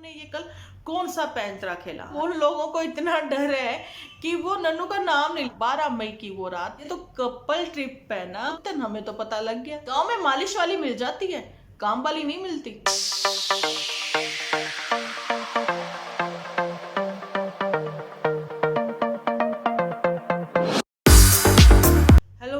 ने ये कल कौन सा पैंतरा खेला। उन लोगों को इतना डर है कि वो नन्नू का नाम नहीं। 12 मई की वो रात, ये तो कपल ट्रिप है ना। तो हमें तो पता लग गया, गांव में मालिश वाली मिल जाती है, काम वाली नहीं मिलती।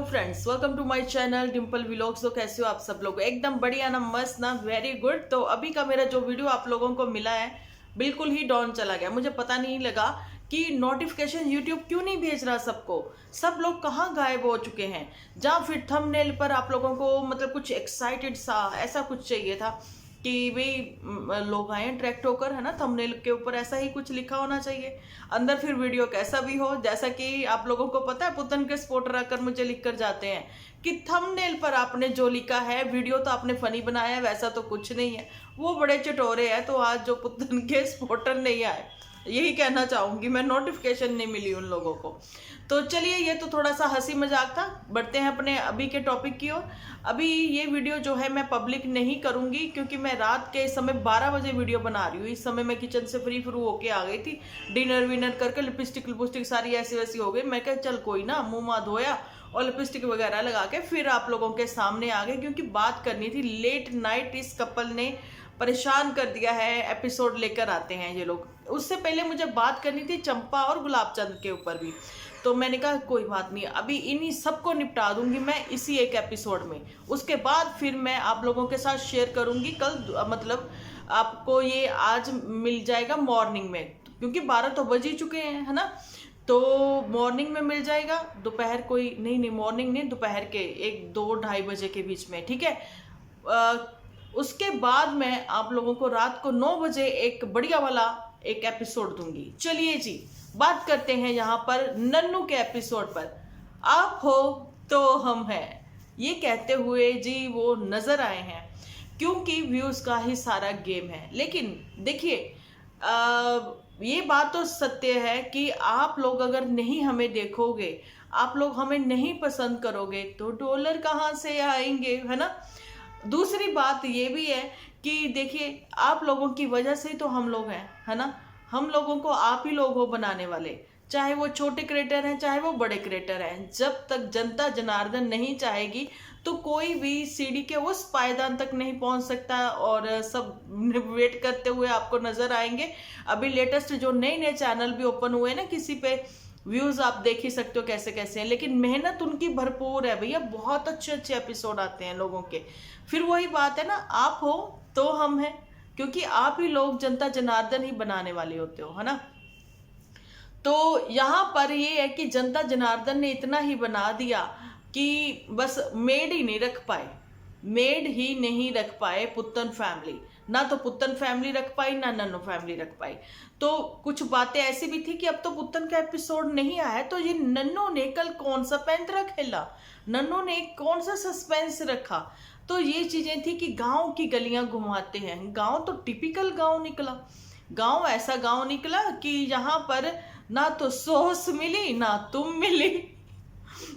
Friends, welcome to my channel Dimple vlogs. तो कैसे हो आप सब लोग? एकदम बढ़िया ना, मस्त ना, वेरी गुड। तो अभी का मेरा जो वीडियो आप लोगों को मिला है बिल्कुल ही डाउन चला गया। मुझे पता नहीं लगा कि नोटिफिकेशन यूट्यूब क्यों नहीं भेज रहा सबको। सब लोग कहाँ गायब हो चुके हैं। जहाँ फिर थंबनेल पर आप लोगों को मतलब कुछ एक्साइटेड सा ऐसा कुछ चाहिए था कि भाई लोग आए अट्रैक्ट होकर, है ना। थंबनेल के ऊपर ऐसा ही कुछ लिखा होना चाहिए, अंदर फिर वीडियो कैसा भी हो। जैसा कि आप लोगों को पता है, पुतन के सपोर्टर आकर मुझे लिख कर जाते हैं कि थंबनेल पर आपने जो लिखा है, वीडियो तो आपने फनी बनाया है, वैसा तो कुछ नहीं है। वो बड़े चटोरे हैं। तो आज जो पुतन के सपोर्टर नहीं आए, यही कहना चाहूंगी मैं, नोटिफिकेशन नहीं मिली उन लोगों को। तो चलिए, ये तो थोड़ा सा हंसी मजाक था। बढ़ते हैं अपने अभी के टॉपिक की ओर। अभी ये वीडियो जो है मैं पब्लिक नहीं करूंगी, क्योंकि मैं रात के समय 12 बजे वीडियो बना रही हूँ। इस समय मैं किचन से फ्री होके आ गई थी, डिनर विनर करके, लिपस्टिक सारी ऐसी वैसी हो गई। मैं कहा चल कोई ना, मुंह माँ धोया और लिपस्टिक वगैरह लगा के फिर आप लोगों के सामने आ गए, क्योंकि बात करनी थी। लेट नाइट इस कपल ने परेशान कर दिया है, एपिसोड लेकर आते हैं ये लोग। उससे पहले मुझे बात करनी थी चंपा और गुलाबचंद के ऊपर भी। तो मैंने कहा कोई बात नहीं, अभी इन्हीं सबको निपटा दूंगी मैं इसी एक एपिसोड में। उसके बाद फिर मैं आप लोगों के साथ शेयर करूंगी कल, मतलब आपको ये आज मिल जाएगा मॉर्निंग में, क्योंकि 12 तो बज ही चुके हैं, है ना। तो मॉर्निंग में मिल जाएगा। दोपहर कोई नहीं, मॉर्निंग नहीं, दोपहर के 1-2-2:30 बजे के बीच में, ठीक है। उसके बाद मैं आप लोगों को रात को 9 बजे एक बढ़िया वाला एक एपिसोड दूंगी। चलिए जी, बात करते हैं यहाँ पर नन्नू के एपिसोड पर। आप हो तो हम हैं, ये कहते हुए जी वो नजर आए हैं, क्योंकि व्यूज का ही सारा गेम है। लेकिन देखिए, ये बात तो सत्य है कि आप लोग अगर नहीं हमें देखोगे, आप लोग हमें नहीं पसंद करोगे, तो डॉलर कहाँ से आएंगे, है ना। दूसरी बात ये भी है कि देखिए, आप लोगों की वजह से तो हम लोग हैं, है ना। हम लोगों को आप ही लोग हो बनाने वाले, चाहे वो छोटे क्रिएटर हैं चाहे वो बड़े क्रिएटर हैं। जब तक जनता जनार्दन नहीं चाहेगी तो कोई भी सीढ़ी के उस पायदान तक नहीं पहुंच सकता। और सब वेट करते हुए आपको नजर आएंगे। अभी लेटेस्ट जो नए नए चैनल भी ओपन हुए ना, किसी पे व्यूज आप देख ही सकते हो कैसे कैसे हैं। लेकिन मेहनत उनकी भरपूर है भैया, बहुत अच्छे अच्छे एपिसोड आते हैं लोगों के। फिर वही बात है ना, आप हो तो हम हैं, क्योंकि आप ही लोग जनता जनार्दन ही बनाने वाले होते हो, है ना। तो यहाँ पर ये है कि जनता जनार्दन ने इतना ही बना दिया कि बस मेड ही नहीं रख पाए, मेड ही नहीं रख पाए पुत्तन फैमिली। ना तो पुत्तन फैमिली रख पाई, ना नन्नू फैमिली रख पाई। तो कुछ बातें ऐसी भी थी कि अब तो पुत्तन का एपिसोड नहीं आया, तो ये नन्नू ने कल कौन सा पैंतरा खेला, नन्नू ने कौन सा सस्पेंस रखा। तो ये चीजें थी कि गांव की गलियां घुमाते हैं। गांव तो टिपिकल गांव निकला। गांव ऐसा गांव निकला कि यहाँ पर ना तो सॉस मिली ना तुम मिली।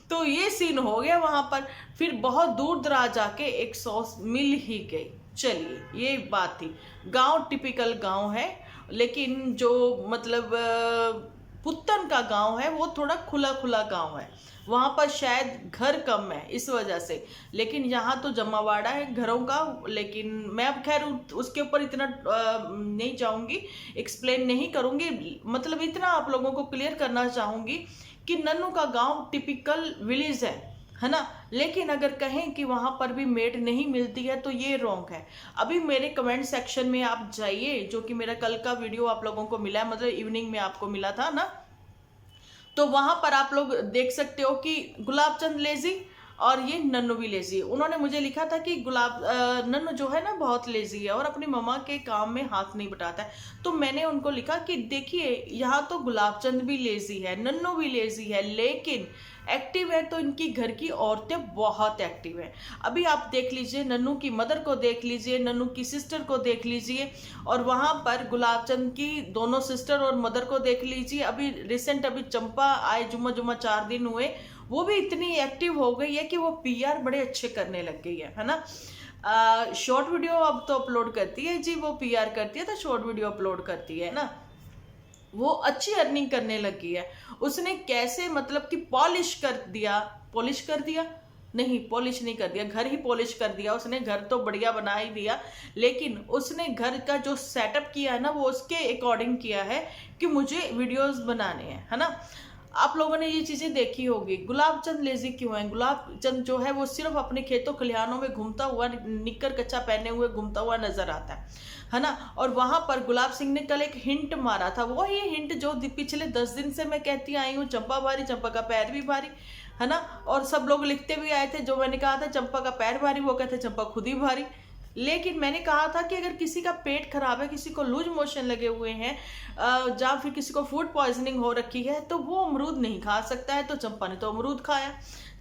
तो ये सीन हो गया वहां पर। फिर बहुत दूर दराज जाके एक सॉस मिल ही गई। चलिए, ये बात थी। गांव टिपिकल गांव है, लेकिन जो मतलब पुत्तन का गांव है वो थोड़ा खुला खुला गांव है। वहां पर शायद घर कम है इस वजह से, लेकिन यहाँ तो जमावाड़ा है घरों का। लेकिन मैं अब खैर उसके ऊपर इतना नहीं जाऊंगी, एक्सप्लेन नहीं करूंगी। मतलब इतना आप लोगों को क्लियर करना चाहूंगी कि नन्नू का गांव टिपिकल विलेज है ना। लेकिन अगर कहें कि वहां पर भी मेड नहीं मिलती है तो ये रॉन्ग है। अभी मेरे कमेंट सेक्शन में आप जाइए, जो कि मेरा कल का वीडियो आप लोगों को मिला है, मतलब इवनिंग में आपको मिला था ना। तो वहां पर आप लोग देख सकते हो कि गुलाबचंद लेजी और ये नन्नू भी लेजी है। उन्होंने मुझे लिखा था कि नन्नू जो है ना बहुत लेजी है और अपनी मम्मा के काम में हाथ नहीं बटाता है। तो मैंने उनको लिखा कि देखिए, यहाँ तो गुलाबचंद भी लेजी है, नन्नू भी लेजी है, लेकिन एक्टिव है तो इनकी घर की औरतें बहुत एक्टिव है। अभी आप देख लीजिए, नन्नू की मदर को देख लीजिए, नन्नू की सिस्टर को देख लीजिए, और वहां पर गुलाबचंद की दोनों सिस्टर और मदर को देख लीजिए। अभी रिसेंट अभी चंपा आए, जुम्मा 4 दिन हुए, वो भी इतनी एक्टिव हो गई है कि वो पीआर बड़े अच्छे करने लग गई है ना। शॉर्ट वीडियो अब तो अपलोड करती है जी, वो पीआर करती है तो शॉर्ट वीडियो अपलोड करती है ना, वो अच्छी अर्निंग करने लगी है। उसने कैसे मतलब कि पॉलिश कर दिया नहीं, पॉलिश नहीं कर दिया, घर ही पॉलिश कर दिया उसने। घर तो बढ़िया बना ही दिया, लेकिन उसने घर का जो सेटअप किया है ना, वो उसके अकॉर्डिंग किया है कि मुझे वीडियोस बनाने हैं, है ना। आप लोगों ने ये चीजें देखी होगी। गुलाब चंद लेजी क्यों है? गुलाब चंद जो है वो सिर्फ अपने खेतों खलिहानों में घूमता हुआ, निक्कर कच्चा पहने हुए घूमता हुआ नजर आता है ना। और वहां पर गुलाब सिंह ने कल एक हिंट मारा था, वो ये हिंट जो पिछले 10 दिन से मैं कहती आई हूँ, चंपा भारी, चंपा का पैर भी भारी, है ना। और सब लोग लिखते भी आए थे, जो मैंने कहा था चंपा का पैर भारी, वो कहते चंपा खुद ही भारी। लेकिन मैंने कहा था कि अगर किसी का पेट खराब है, किसी को लूज मोशन लगे हुए हैं, या फिर किसी को फूड पॉइजनिंग हो रखी है, तो वो अमरूद नहीं खा सकता है। तो चंपा ने तो अमरूद खाया,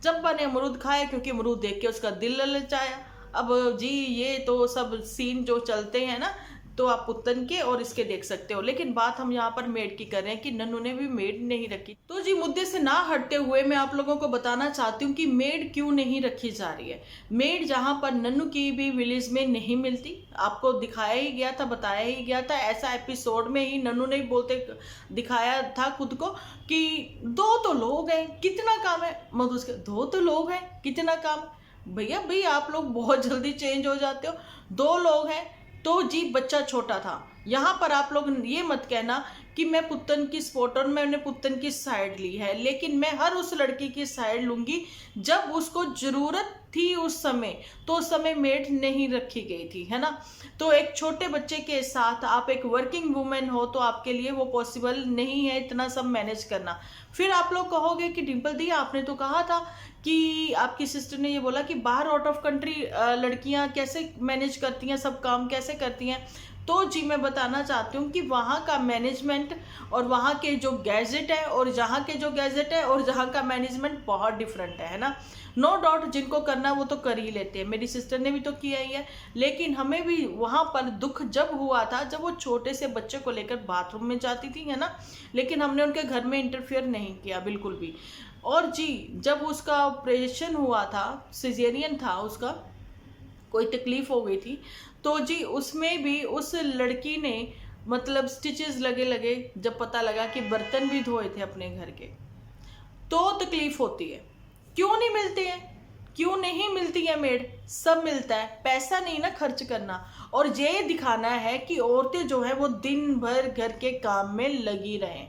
चंपा ने अमरूद खाया क्योंकि अमरूद देख के उसका दिल ललचाया। अब जी ये तो सब सीन जो चलते हैं ना, तो आप पुत्तन के और इसके देख सकते हो। लेकिन बात हम यहाँ पर मेड की कर रहे हैं कि नन्नू ने भी मेड नहीं रखी। तो जी मुद्दे से ना हटते हुए मैं आप लोगों को बताना चाहती हूँ कि मेड क्यों नहीं रखी जा रही है। मेड जहाँ पर नन्नू की भी विलेज में नहीं मिलती, आपको दिखाया ही गया था, बताया ही गया था। ऐसा एपिसोड में ही नन्नू ने बोलते दिखाया था खुद को कि 2 तो लोग हैं, कितना काम है। मधु उसके 2 तो लोग हैं, कितना काम। भैया आप लोग बहुत जल्दी चेंज हो जाते हो। 2 लोग हैं तो जी बच्चा छोटा था। यहाँ पर आप लोग ये मत कहना कि मैं पुत्तन की सपोर्टर, मैंने पुत्तन की साइड ली है, लेकिन मैं हर उस लड़की की साइड लूंगी जब उसको जरूरत थी उस समय, तो उस समय मेड नहीं रखी गई थी, है ना। तो एक छोटे बच्चे के साथ आप एक वर्किंग वुमेन हो तो आपके लिए वो पॉसिबल नहीं है इतना सब मैनेज करना। फिर आप लोग कहोगे कि डिम्पल दी आपने तो कहा था कि आपकी सिस्टर ने ये बोला कि बाहर आउट ऑफ कंट्री लड़कियां कैसे मैनेज करती हैं, सब काम कैसे करती हैं। तो जी मैं बताना चाहती हूँ कि वहाँ का मैनेजमेंट और वहाँ के जो गैजेट है और जहाँ के जो गैजेट है और जहाँ का मैनेजमेंट बहुत डिफरेंट है ना। नो डाउट जिनको करना वो तो कर ही लेते हैं, मेरी सिस्टर ने भी तो किया ही है। लेकिन हमें भी वहाँ पर दुख जब हुआ था जब वो छोटे से बच्चे को लेकर बाथरूम में जाती थी, है ना। लेकिन हमने उनके घर में इंटरफेयर नहीं किया बिल्कुल भी। और जी जब उसका ऑपरेशन हुआ था, सिजेरियन था उसका, कोई तकलीफ हो गई थी, तो जी उसमें भी उस लड़की ने मतलब स्टिचेस लगे जब पता लगा कि बर्तन भी धोए थे अपने घर के, तो तकलीफ होती है। क्यों नहीं मिलती है? क्यों नहीं मिलती है मेड? सब मिलता है, पैसा नहीं ना खर्च करना। और ये दिखाना है कि औरतें जो है वो दिन भर घर के काम में लगी रहें।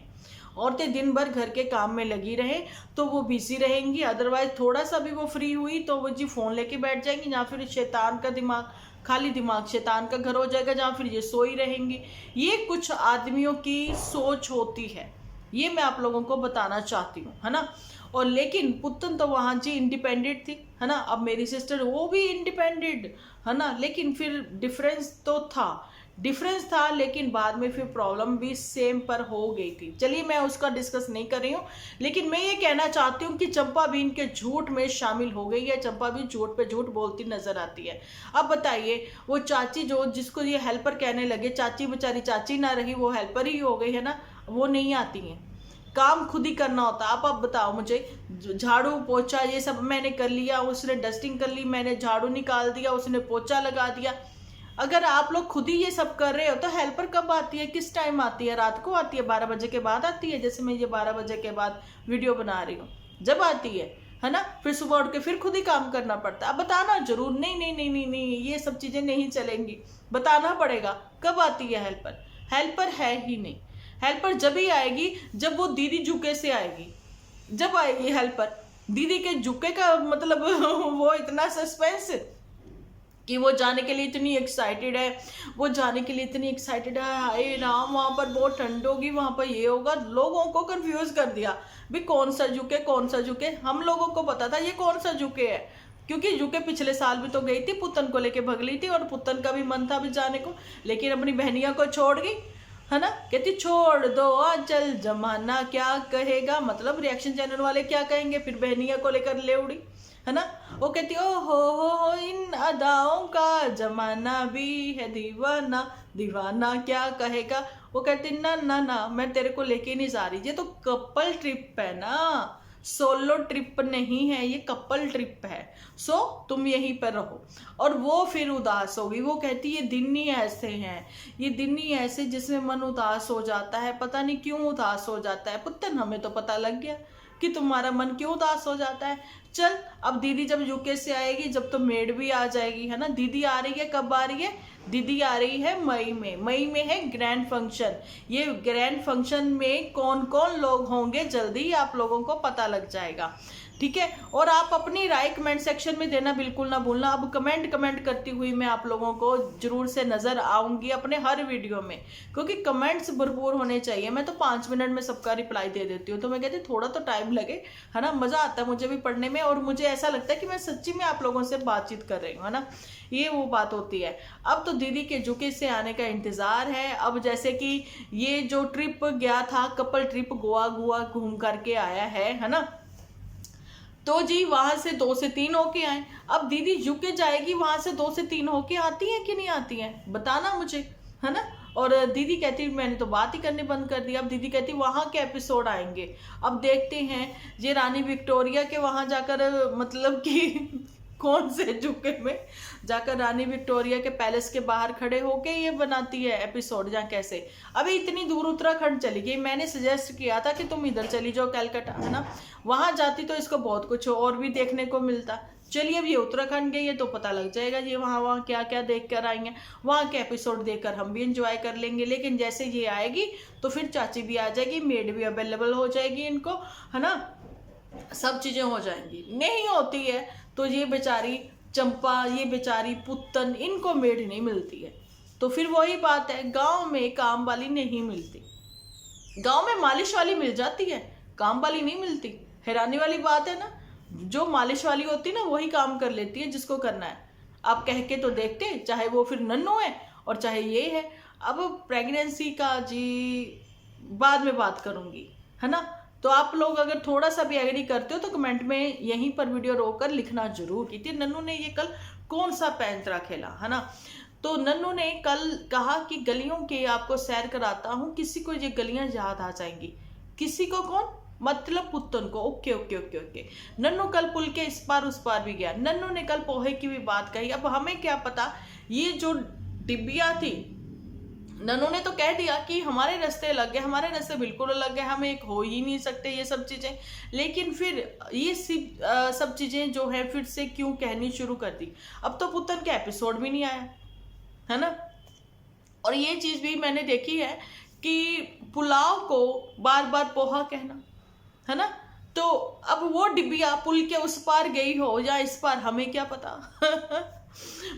औरतें दिन भर घर के काम में लगी रहें तो वो बिजी रहेंगी। अदरवाइज थोड़ा सा भी वो फ्री हुई तो वो जी फोन लेके बैठ जाएंगी, या फिर शैतान का दिमाग, खाली दिमाग शैतान का घर हो जाएगा, जहाँ फिर ये सोई रहेंगी। ये कुछ आदमियों की सोच होती है, ये मैं आप लोगों को बताना चाहती हूँ, है ना। और लेकिन पुत्तन तो वहाँ जी इंडिपेंडेंट थी, है ना। अब मेरी सिस्टर वो भी इंडिपेंडेंट, है ना। लेकिन फिर डिफरेंस था लेकिन बाद में फिर प्रॉब्लम भी सेम पर हो गई थी। चलिए मैं उसका डिस्कस नहीं कर रही हूँ, लेकिन मैं ये कहना चाहती हूँ कि चंपा भी इनके झूठ में शामिल हो गई है। चंपा भी झूठ पे झूठ बोलती नजर आती है। अब बताइए वो चाची जो जिसको ये हेल्पर कहने लगे, चाची बेचारी चाची ना रही, वो हेल्पर ही हो गई, है ना। वो नहीं आती हैं, काम खुद ही करना होता। आप बताओ मुझे, झाड़ू पोछा ये सब मैंने कर लिया, उसने डस्टिंग कर ली, मैंने झाड़ू निकाल दिया, उसने पोछा लगा दिया। अगर आप लोग खुद ही ये सब कर रहे हो तो हेल्पर कब आती है, किस टाइम आती है? रात को आती है, 12 बजे के बाद आती है। जैसे मैं ये 12 बजे के बाद वीडियो बना रही हूँ, जब आती है ना। फिर सुबह उठ के फिर खुद ही काम करना पड़ता है। अब बताना जरूर, नहीं नहीं नहीं नहीं नहीं, ये सब चीजें नहीं चलेंगी, बताना पड़ेगा कब आती है हेल्पर। हेल्पर है ही नहीं। हेल्पर जब ही आएगी जब वो दीदी जुके से आएगी, जब आएगी हेल्पर। दीदी के जुके का मतलब वो इतना सस्पेंस कि वो जाने के लिए इतनी एक्साइटेड है, वो जाने के लिए इतनी एक्साइटेड है, हाय राम वहाँ पर बहुत ठंड होगी, वहाँ पर ये होगा। लोगों को कंफ्यूज कर दिया भी कौन सा जुके कौन सा जुके। हम लोगों को पता था ये कौन सा जुके है, क्योंकि जुके पिछले साल भी तो गई थी, पुत्तन को लेके भग ली थी और पुत्तन का भी मन था भी जाने को, लेकिन अपनी बहनिया को छोड़ गई, है ना। कहती छोड़ दो चल, जमाना क्या कहेगा, मतलब रिएक्शन चैनल वाले क्या कहेंगे। फिर बहनिया को लेकर ले उड़ी, है ना। वो कहती ओ हो इन अदाओं का जमाना भी है दीवाना, दीवाना क्या कहेगा। वो कहती ना ना ना, मैं तेरे को लेके नहीं जा रही, ये तो कपल ट्रिप है ना, सोलो ट्रिप नहीं है, ये कपल ट्रिप है। सो तुम यहीं पर रहो। और वो फिर उदास होगी, वो कहती है ये दिन ही ऐसे हैं, ये दिन ही ऐसे जिसमें मन उदास हो जाता है, पता नहीं क्यों उदास हो जाता है। पुत्तन हमें तो पता लग गया कि तुम्हारा मन क्यों उदास हो जाता है। चल अब दीदी जब यूके से आएगी, जब तो मेड भी आ जाएगी, है ना। दीदी आ रही है, कब आ रही है? दीदी आ रही है मई में। मई में है ग्रैंड फंक्शन। ये ग्रैंड फंक्शन में कौन कौन लोग होंगे जल्दी ही आप लोगों को पता लग जाएगा, ठीक है। और आप अपनी राय कमेंट सेक्शन में देना बिल्कुल ना भूलना। अब कमेंट करती हुई मैं आप लोगों को जरूर से नजर आऊंगी अपने हर वीडियो में, क्योंकि कमेंट्स भरपूर होने चाहिए। मैं तो 5 मिनट में सबका रिप्लाई दे देती हूँ, तो मैं कहती थोड़ा तो टाइम लगे, है ना। मजा आता है मुझे भी पढ़ने में, और मुझे ऐसा लगता है कि मैं सच्ची में आप लोगों से बातचीत कर रही हूँ, है ना। ये वो बात होती है। अब तो दीदी के जुके से आने का इंतजार है। अब जैसे कि ये जो ट्रिप गया था, कपल ट्रिप, गोवा घूम करके आया है ना। तो जी वहां से 2 से 3 होके आए। अब दीदी यूके जाएगी, वहां से 2 से 3 होके आती है कि नहीं आती है, बताना मुझे, है ना। और दीदी कहती मैंने तो बात ही करनी बंद कर दी। अब दीदी कहती वहां के एपिसोड आएंगे। अब देखते हैं ये रानी विक्टोरिया के वहां जाकर, मतलब कि कौन से जुके में जाकर रानी विक्टोरिया के पैलेस के बाहर खड़े होके ये बनाती है एपिसोड, जहाँ कैसे। अभी इतनी दूर उत्तराखंड चली गई, मैंने सजेस्ट किया था कि तुम इधर चली जाओ कलकत्ता, है ना। वहां जाती तो इसको बहुत कुछ और भी देखने को मिलता। चलिए अब ये उत्तराखंड गई है तो पता लग जाएगा ये वहाँ क्या क्या देख कर आई हैं। वहाँ के एपिसोड देखकर हम भी इंजॉय कर लेंगे। लेकिन जैसे ये आएगी तो फिर चाची भी आ जाएगी, मेड भी अवेलेबल हो जाएगी इनको, है ना। सब चीजें हो जाएंगी। नहीं होती है तो ये बेचारी चंपा, ये बेचारी पुत्तन, इनको मेड नहीं मिलती है। तो फिर वही बात है, गांव में काम वाली नहीं मिलती। गांव में मालिश वाली मिल जाती है, काम वाली नहीं मिलती। हैरानी वाली बात है ना। जो मालिश वाली होती है ना वही काम कर लेती है जिसको करना है। आप कह के तो देखते, चाहे वो फिर नन्नू है और चाहे ये है। अब प्रेगनेंसी का जी बाद में बात करूंगी, है ना। तो आप लोग अगर थोड़ा सा भी एग्री करते हो तो कमेंट में यहीं पर वीडियो रोककर लिखना जरूर कि नन्नू ने ये कल कौन सा पैंतरा खेला, है ना। तो नन्नू ने कल कहा कि गलियों के आपको सैर कराता हूँ, किसी को ये गलियां याद आ जाएंगी। किसी को? कौन? मतलब पुत्तन को। Okay okay okay okay. Nannu कल पुल के इस पार उस पार भी गया। नन्नू ने कल पोहे की भी बात कही। अब हमें क्या पता, ये जो डिब्बिया थी, नन्नू ने तो कह दिया कि हमारे रास्ते अलग गए, हमारे रास्ते बिल्कुल अलग गए, हम एक हो ही नहीं सकते ये सब चीजें। लेकिन फिर ये सब चीजें जो है फिर से क्यों कहनी शुरू कर दी। अब तो पुत्तन का एपिसोड भी नहीं आया, है ना। और ये चीज भी मैंने देखी है कि पुलाव को बार बार पोहा कहना, है ना। तो अब वो डिबिया पुल के उस पार गई हो या इस पार, हमें क्या पता।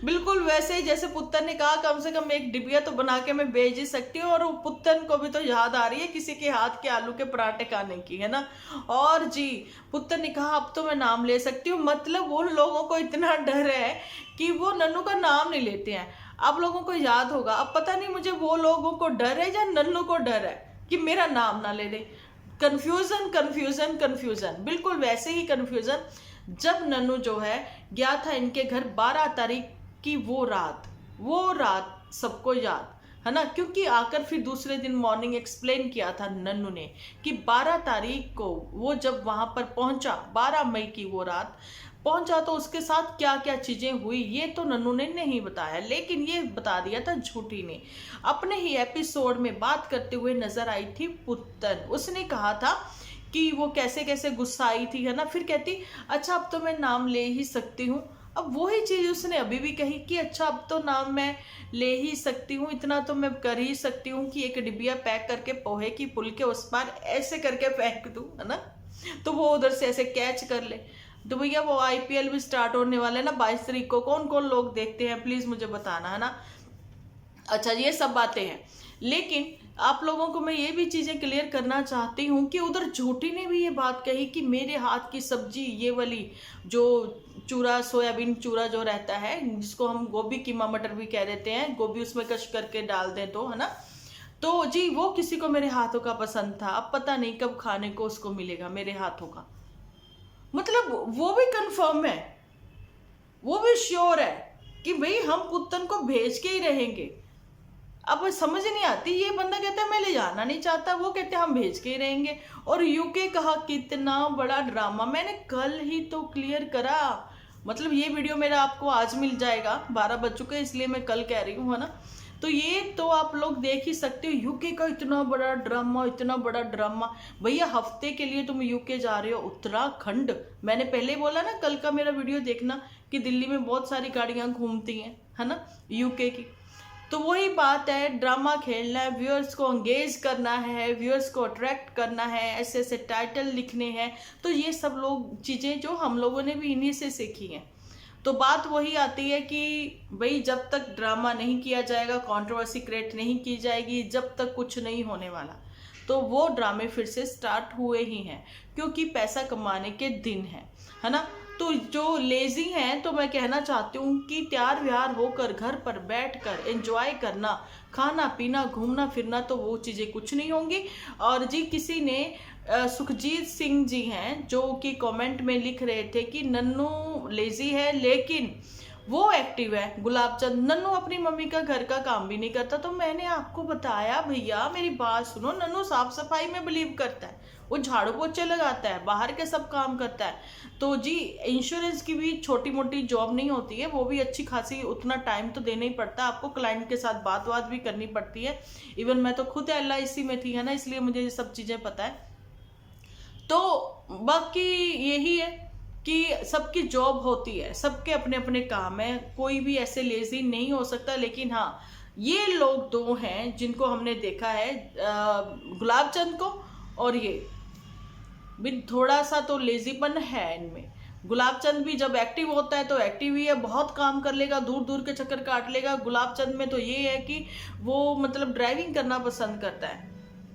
बिल्कुल वैसे ही जैसे पुत्तन ने कहा कम से कम एक डिबिया तो बना के मैं भेज ही सकती हूँ। और वो पुत्तन को भी तो याद आ रही है किसी के हाथ के आलू के पराठे खाने की, है ना। और जी पुत्तन ने कहा अब तो मैं नाम ले सकती हूँ। मतलब वो लोगों को इतना डर है कि वो नन्नू का नाम नहीं लेते हैं। आप लोगों को याद होगा, अब पता नहीं मुझे वो लोगों को डर है या नन्नू को डर है कि मेरा नाम ना ले दे। कंफ्यूजन कंफ्यूजन कंफ्यूजन, बिल्कुल वैसे ही कंफ्यूजन जब नन्नू जो है गया था इनके घर 12 तारीख की वो रात सबको याद, है ना। क्योंकि आकर फिर दूसरे दिन मॉर्निंग एक्सप्लेन किया था नन्नू ने कि 12 तारीख को वो जब वहां पर पहुंचा, 12 मई की वो रात पहुंचा, तो उसके साथ क्या क्या चीजें हुई ये तो नन्नू ने नहीं बताया। लेकिन ये बता दिया था झूठी ने। अपने ही एपिसोड में बात करते हुए नजर आई थी पुत्तन। उसने कहा था कि वो कैसे कैसे गुस्सा आई थी, है ना। फिर कहती अच्छा अब तो मैं नाम ले ही सकती हूँ। अब वही चीज उसने अभी भी कही कि अच्छा अब तो नाम मैं ले ही सकती हूँ, इतना तो मैं कर ही सकती हूँ कि एक डिबिया पैक करके पोहे की पुल के उस पार ऐसे करके फेंक दूं, है ना। तो वो उधर से ऐसे कैच कर ले। तो भैया वो IPL भी स्टार्ट होने वाला है ना 22 तारीख को। कौन कौन लोग देखते हैं प्लीज मुझे बताना, है ना। अच्छा ये सब बातें हैं, लेकिन आप लोगों को मैं ये भी चीजें क्लियर करना चाहती हूँ कि उधर झूठी ने भी ये बात कही कि मेरे हाथ की सब्जी, ये वाली जो चूरा, सोयाबीन चूरा जो रहता है, जिसको हम गोभी कीमा मटर भी कह देते हैं, गोभी उसमें कश करके डाल दें तो, है ना। तो जी वो किसी को मेरे हाथों का पसंद था। अब पता नहीं कब खाने को उसको मिलेगा मेरे हाथों का। मतलब वो भी कंफर्म है, वो भी श्योर है कि भाई हम पुत्तन को भेज के ही रहेंगे। अब समझ नहीं आती, ये बंदा कहता है मैं ले जाना नहीं चाहता, वो कहते हैं हम भेज के ही रहेंगे। और यूके कहा कितना बड़ा ड्रामा, मैंने कल ही तो क्लियर करा, मतलब ये वीडियो मेरा आपको आज मिल जाएगा, 12 बज चुके इसलिए मैं कल कह रही हूँ, है ना। तो ये तो आप लोग देख ही सकते हो, यूके का इतना बड़ा ड्रामा, इतना बड़ा ड्रामा। भैया हफ्ते के लिए तुम यूके जा रहे हो, उत्तराखंड, मैंने पहले ही बोला ना कल का मेरा वीडियो देखना कि दिल्ली में बहुत सारी गाड़ियां घूमती हैं, है ना, यूके की। तो वही बात है, ड्रामा खेलना है, व्यूअर्स को एंगेज करना है, व्यूअर्स को अट्रैक्ट करना है, ऐसे ऐसे टाइटल लिखने हैं। तो ये सब लोग चीज़ें जो हम लोगों ने भी इन्हीं से सीखी हैं। तो बात वही आती है कि भाई जब तक ड्रामा नहीं किया जाएगा, कंट्रोवर्सी क्रिएट नहीं की जाएगी, जब तक कुछ नहीं होने वाला। तो वो ड्रामे फिर से स्टार्ट हुए ही हैं, क्योंकि पैसा कमाने के दिन है ना। तो जो लेजी हैं, तो मैं कहना चाहती हूँ कि तैयार व्यार होकर घर पर बैठकर एंजॉय करना, खाना पीना घूमना फिरना, तो वो चीज़ें कुछ नहीं होंगी। और जी किसी ने सुखजीत सिंह जी हैं जो कि कमेंट में लिख रहे थे कि नन्नू लेजी है लेकिन वो एक्टिव है। गुलाब चंद, नन्नू अपनी मम्मी का घर का काम भी नहीं करता। तो मैंने आपको बताया भैया मेरी बात सुनो, नन्नू साफ सफाई में बिलीव करता है, वो झाड़ू पोछे लगाता है, बाहर के सब काम करता है। तो जी इंश्योरेंस की भी छोटी मोटी जॉब नहीं होती है, वो भी अच्छी खासी उतना टाइम तो देना ही पड़ता है आपको, क्लाइंट के साथ बात भी करनी पड़ती है। इवन मैं तो खुद LIC में थी, है ना, इसलिए मुझे ये सब चीज़ें पता है। तो बाकी यही है कि सबकी जॉब होती है, सबके अपने अपने काम है, कोई भी ऐसे लेजी नहीं हो सकता। लेकिन हाँ, ये लोग दो हैं जिनको हमने देखा है, गुलाब चंद को, और ये भी थोड़ा सा तो लेजीपन है इनमें। गुलाब चंद भी जब एक्टिव होता है तो एक्टिव ही है, बहुत काम कर लेगा, दूर दूर के चक्कर काट लेगा। गुलाब चंद में तो ये है कि वो मतलब ड्राइविंग करना पसंद करता है,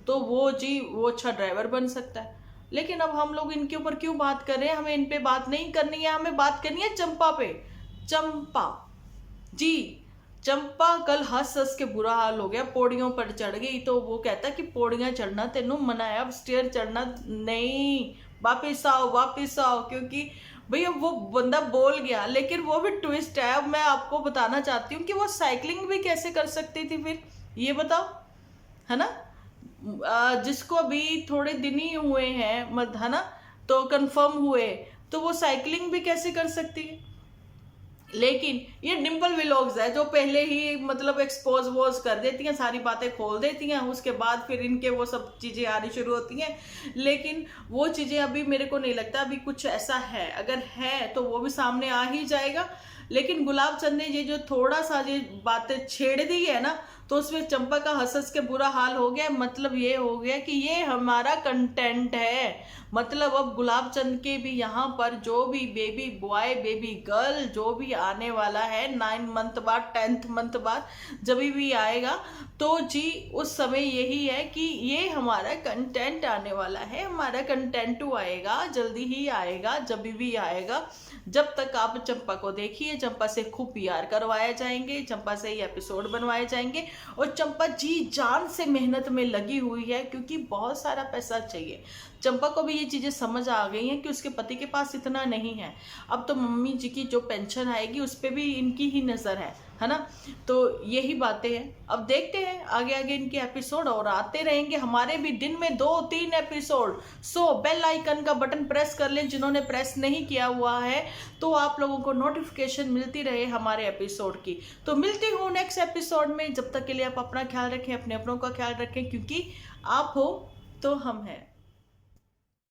तो वो अच्छा ड्राइवर बन सकता है। लेकिन अब हम लोग इनके ऊपर क्यों बात कर रहे हैं, हमें इन पे बात नहीं करनी है, हमें बात करनी है चंपा पे। चंपा जी, चंपा कल हंस हंस के बुरा हाल हो गया, पौड़ियों पर चढ़ गई। तो वो कहता कि पौड़ियां चढ़ना तेनू मना है, अब स्टेयर चढ़ना नहीं, वापिस आओ, क्योंकि भैया वो बंदा बोल गया। लेकिन वो भी ट्विस्ट है, अब मैं आपको बताना चाहती हूँ कि वो साइकिलिंग भी कैसे कर सकती थी फिर, ये बताओ, है ना। जिसको अभी थोड़े दिन ही हुए हैं, है ना, तो कंफर्म हुए, तो वो साइकिलिंग भी कैसे कर सकती है। लेकिन ये डिम्पल व्लॉग्स है जो पहले ही मतलब एक्सपोज वोज कर देती हैं, सारी बातें खोल देती हैं, उसके बाद फिर इनके वो सब चीज़ें आनी शुरू होती हैं। लेकिन वो चीज़ें अभी मेरे को नहीं लगता अभी कुछ ऐसा है, अगर है तो वो भी सामने आ ही जाएगा। लेकिन गुलाब चंद ने ये जो थोड़ा सा ये बातें छेड़ दी है ना, तो उसमें चंपा का हंस हंस के बुरा हाल हो गया। मतलब ये हो गया कि ये हमारा कंटेंट है, मतलब अब गुलाब चंद के भी यहाँ पर जो भी बेबी बॉय बेबी गर्ल जो भी आने वाला है 9 मंथ बाद 10th मंथ बाद जब भी आएगा, तो जी उस समय यही है कि ये हमारा कंटेंट आने वाला है, हमारा कंटेंट आएगा, जल्दी ही आएगा, जब भी आएगा। जब तक आप चंपा को देखिए, चंपा से खूब PR करवाए जाएंगे, चंपा से ही एपिसोड बनवाए जाएंगे। और चंपा जी जान से मेहनत में लगी हुई है, क्योंकि बहुत सारा पैसा चाहिए। चंपा को भी ये चीज़ें समझ आ गई हैं कि उसके पति के पास इतना नहीं है। अब तो मम्मी जी की जो पेंशन आएगी उस पर भी इनकी ही नज़र है ना। तो यही बातें हैं, अब देखते हैं आगे आगे इनके एपिसोड और आते रहेंगे, हमारे भी दिन में 2-3 एपिसोड। सो बेल आइकन का बटन प्रेस कर लें जिन्होंने प्रेस नहीं किया हुआ है, तो आप लोगों को नोटिफिकेशन मिलती रहे हमारे एपिसोड की। तो मिलती हूँ नेक्स्ट एपिसोड में, जब तक के लिए आप अपना ख्याल रखें, अपने अपनों का ख्याल रखें, क्योंकि आप हो तो हम हैं।